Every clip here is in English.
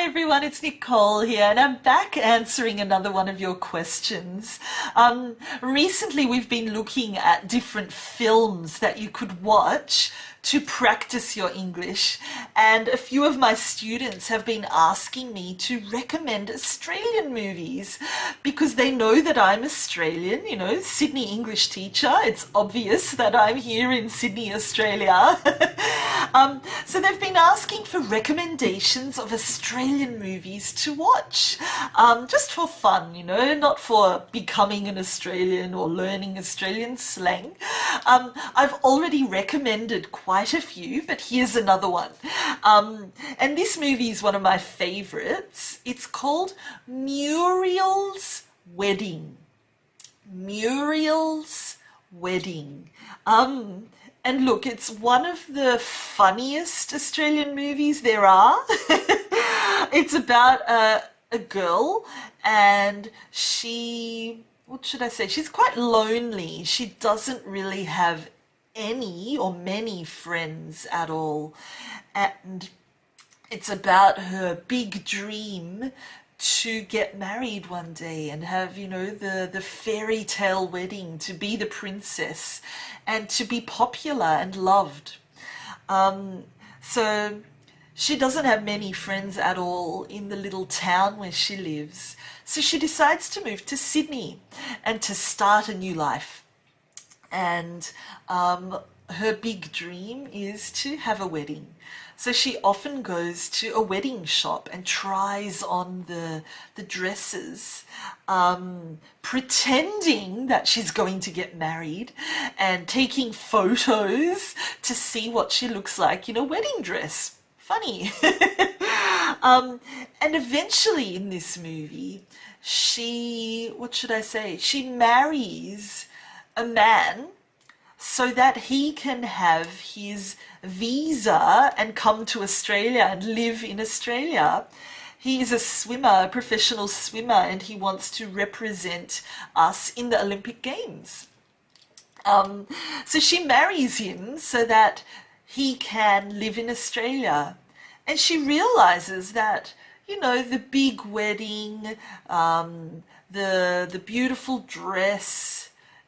everyone, it's Nicole here, and I'm back answering another one of your questions. Recently, we've been looking at different films that you could watch to practice your English, and a few of my students have been asking me to recommend Australian movies because they know that I'm Australian, Sydney English teacher. It's obvious that I'm here in Sydney, Australia. So they've been asking for recommendations of Australian movies to watch, just for fun, not for becoming an Australian or learning Australian slang. I've already recommended quite a few, but here's another one. And this movie is one of my favorites. It's called Muriel's Wedding. Muriel's Wedding. And look, it's one of the funniest Australian movies there are. It's about a girl, and what should I say? She's quite lonely. She doesn't really have any or many friends at all. And it's about her big dream to get married one day and have, the fairy tale wedding, to be the princess and to be popular and loved. So she doesn't have many friends at all in the little town where she lives. So she decides to move to Sydney and to start a new life. And her big dream is to have a wedding. So she often goes to a wedding shop and tries on the dresses, pretending that she's going to get married and taking photos to see what she looks like in a wedding dress. Funny. And eventually in this movie, she marries a man so that he can have his visa and come to Australia and live in Australia. He is a swimmer, a professional swimmer, and he wants to represent us in the Olympic Games. So she marries him so that he can live in Australia. And she realizes that, the big wedding, the beautiful dress,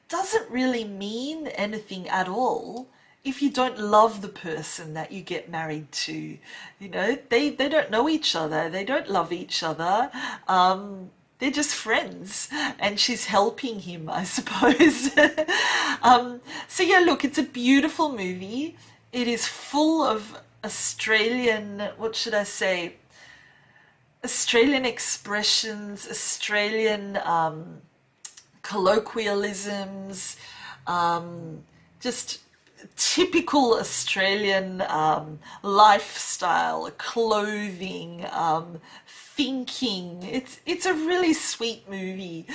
doesn't really mean anything at all if you don't love the person that you get married to. They don't know each other, they don't love each other, they're just friends, and she's helping him, I suppose. So yeah, look, it's a beautiful movie. It is full of Australian, Australian expressions, Australian colloquialisms, just typical Australian lifestyle, clothing, thinking. It's a really sweet movie.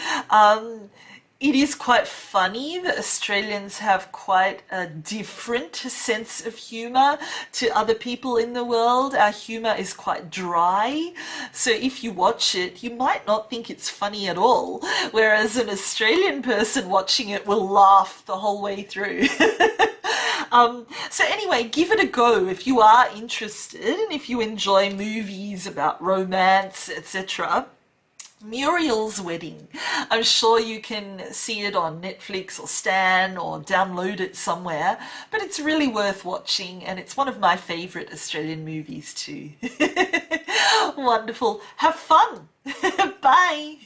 It is quite funny that Australians have quite a different sense of humour to other people in the world. Our humour is quite dry, so if you watch it, you might not think it's funny at all, whereas an Australian person watching it will laugh the whole way through. So anyway, give it a go if you are interested and if you enjoy movies about romance, etc. Muriel's Wedding. I'm sure you can see it on Netflix or Stan or download it somewhere, but it's really worth watching, and it's one of my favourite Australian movies too. Wonderful. Have fun. Bye.